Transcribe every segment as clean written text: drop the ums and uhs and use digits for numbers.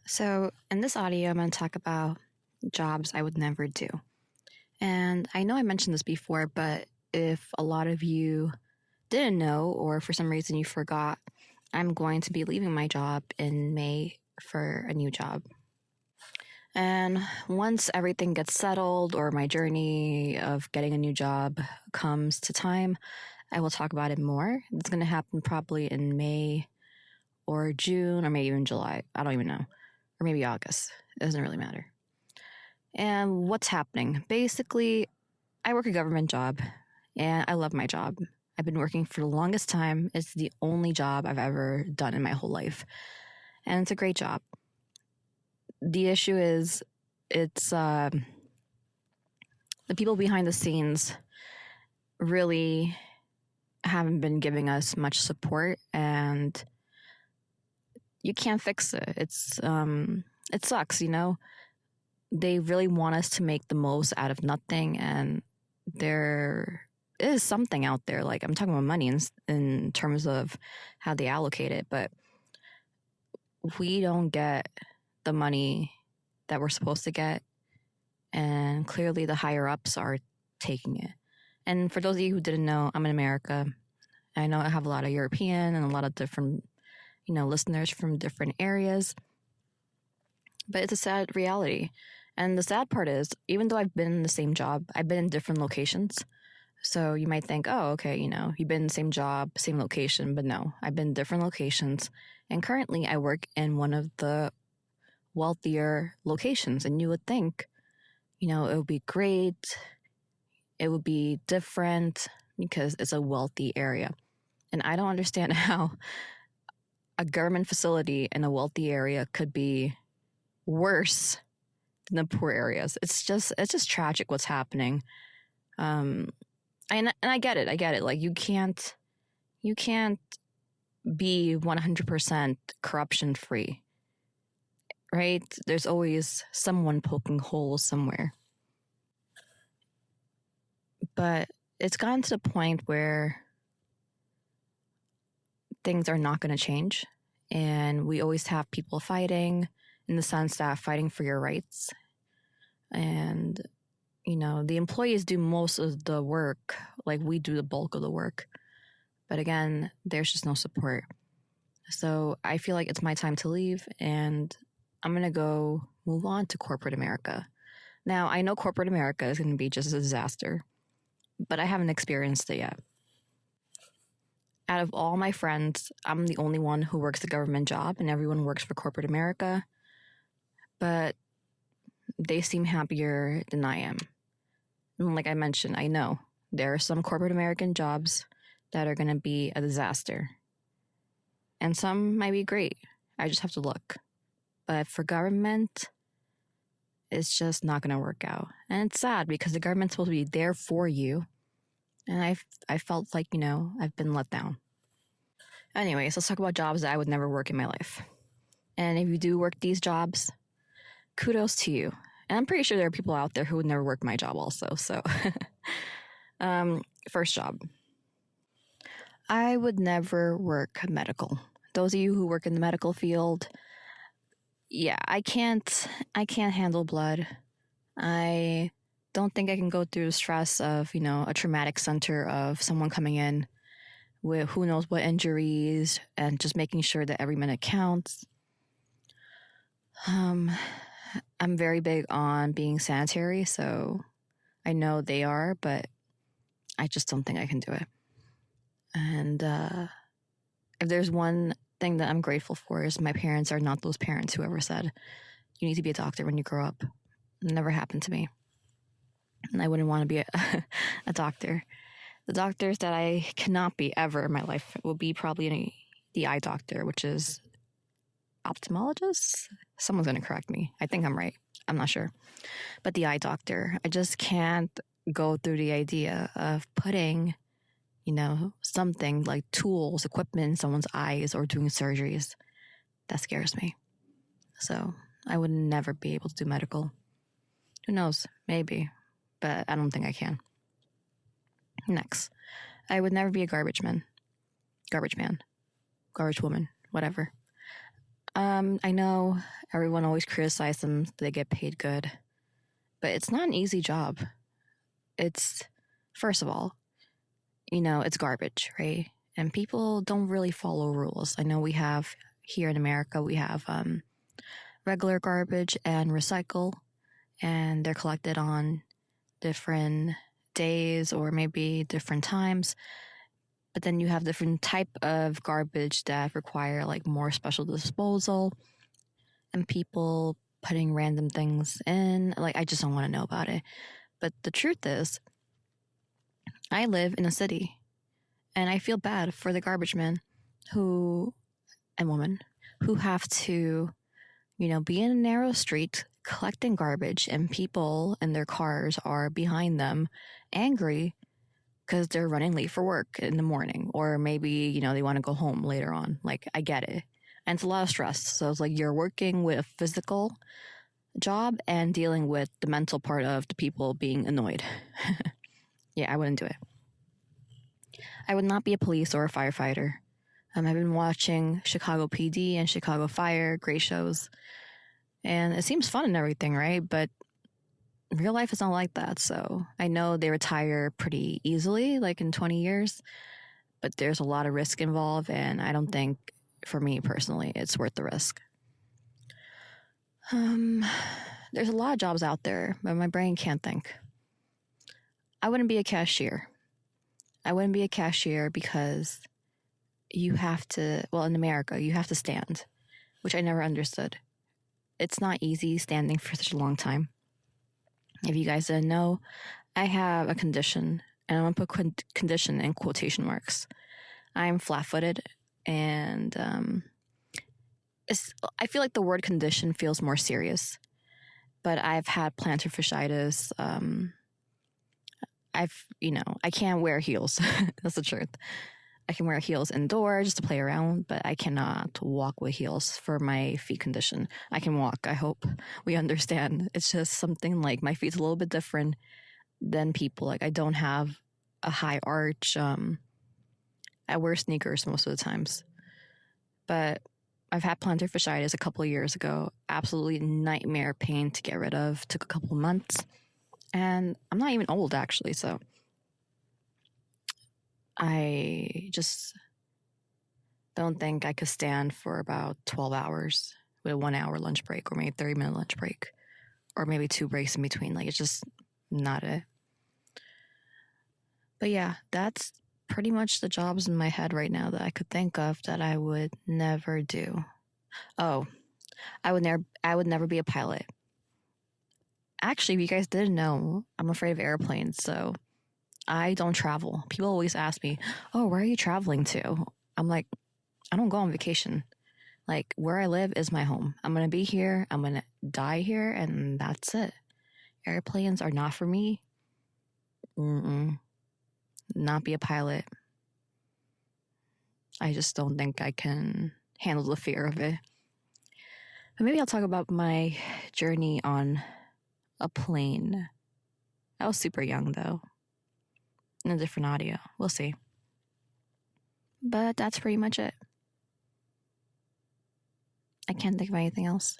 So, in this audio, I'm going to talk about jobs I would never do. And I know I mentioned this before, but if a lot of you didn't know, or for some reason you forgot, I'm going to be leaving my job in May for a new job. And once everything gets settled or my journey of getting a new job comes to time, I will talk about it more. It's going to happen probably in May or June or maybe even July. I don't even know. Or maybe August. It doesn't really matter. And what's happening? Basically, I work a government job and I love my job. I've been working for the longest time. It's the only job I've ever done in my whole life. And it's a great job. The issue is it's the people behind the scenes really haven't been giving us much support, and you can't fix it. It sucks, you know. They really want us to make the most out of nothing, and there is something out there. Like, I'm talking about money in terms of how they allocate it, but we don't get the money that we're supposed to get, and clearly the higher ups are taking it. And for those of you who didn't know, I'm in America. I know I have a lot of European and a lot of different, listeners from different areas, but it's a sad reality. And the sad part is, even though I've been in the same job, I've been in different locations. So you might think, oh, okay, you've been in the same job, same location, but no, I've been in different locations. And currently I work in one of the wealthier locations. And you would think, it would be great. It would be different because it's a wealthy area. And I don't understand how a government facility in a wealthy area could be worse than the poor areas. It's just tragic what's happening. And I get it. Like, you can't be 100% corruption free, right? There's always someone poking holes somewhere. But it's gotten to the point where things are not going to change. And we always have people fighting, in the sense that fighting for your rights. And, the employees do most of the work. Like, we do the bulk of the work. But again, there's just no support. So I feel like it's my time to leave, and I'm going to go move on to corporate America. Now, I know corporate America is going to be just a disaster, but I haven't experienced it yet. Out of all my friends, I'm the only one who works a government job, and everyone works for corporate America. But they seem happier than I am. And like I mentioned, I know there are some corporate American jobs that are going to be a disaster. And some might be great. I just have to look. But for government, it's just not going to work out. And it's sad because the government's supposed to be there for you. And I felt like, I've been let down. Anyways, let's talk about jobs that I would never work in my life. And if you do work these jobs, kudos to you. And I'm pretty sure there are people out there who would never work my job also. So, first job. I would never work medical. Those of you who work in the medical field, yeah, I can't handle blood. I don't think I can go through the stress of, a traumatic center of someone coming in with who knows what injuries and just making sure that every minute counts. I'm very big on being sanitary, so I know they are, but I just don't think I can do it. And if there's one thing that I'm grateful for, is my parents are not those parents who ever said, you need to be a doctor when you grow up. It never happened to me. And I wouldn't want to be a doctor. The doctors that I cannot be ever in my life will be probably the eye doctor, which is ophthalmologist. Someone's going to correct me. I think I'm right. I'm not sure. But the eye doctor, I just can't go through the idea of putting, something like tools, equipment in someone's eyes or doing surgeries. That scares me. So I would never be able to do medical. Who knows? Maybe. But I don't think I can. Next, I would never be a garbage man, garbage woman, whatever. I know everyone always criticizes them, they get paid good, but it's not an easy job. It's, first of all, it's garbage, right? And people don't really follow rules. I know we have here in America, we have regular garbage and recycle, and they're collected on different days or maybe different times. But then you have different type of garbage that require like more special disposal and people putting random things in. Like, I just don't want to know about it. But the truth is, I live in a city and I feel bad for the garbage men and women who have to, be in a narrow street collecting garbage and people in their cars are behind them angry because they're running late for work in the morning, or maybe, they want to go home later on. Like, I get it. And it's a lot of stress. So it's like you're working with a physical job and dealing with the mental part of the people being annoyed. Yeah, I wouldn't do it. I would not be a police or a firefighter. I've been watching Chicago PD and Chicago Fire, great shows. And it seems fun and everything, right? But real life is not like that. So I know they retire pretty easily, like in 20 years, but there's a lot of risk involved. And I don't think, for me personally, it's worth the risk. There's a lot of jobs out there, but my brain can't think. I wouldn't be a cashier. I wouldn't be a cashier because you have to, well, in America, you have to stand, which I never understood. It's not easy standing for such a long time. If you guys didn't know, I have a condition, and I'm going to put condition in quotation marks. I'm flat-footed, and I feel like the word condition feels more serious, but I've had plantar fasciitis. I can't wear heels. That's the truth. I can wear heels indoors just to play around, but I cannot walk with heels for my feet condition. I can walk. I hope we understand. It's just something like my feet's a little bit different than people. Like, I don't have a high arch. I wear sneakers most of the times, but I've had plantar fasciitis a couple of years ago. Absolutely nightmare pain to get rid of. Took a couple of months, and I'm not even old actually, so I just don't think I could stand for about 12 hours with a 1 hour lunch break, or maybe 30-minute lunch break, or maybe 2 breaks in between. Like, it's just not it. But yeah, that's pretty much the jobs in my head right now that I could think of that I would never do. Oh, I would never be a pilot. Actually, if you guys didn't know, I'm afraid of airplanes, so I don't travel. People always ask me, "Oh, where are you traveling to?" I'm like, I don't go on vacation. Like, where I live is my home. I'm going to be here. I'm going to die here, and that's it. Airplanes are not for me. Not be a pilot. I just don't think I can handle the fear of it. But maybe I'll talk about my journey on a plane. I was super young, though. In a different audio. We'll see. But that's pretty much it. I can't think of anything else.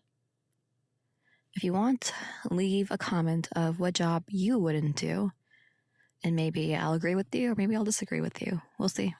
If you want, leave a comment of what job you wouldn't do. And maybe I'll agree with you, or maybe I'll disagree with you. We'll see.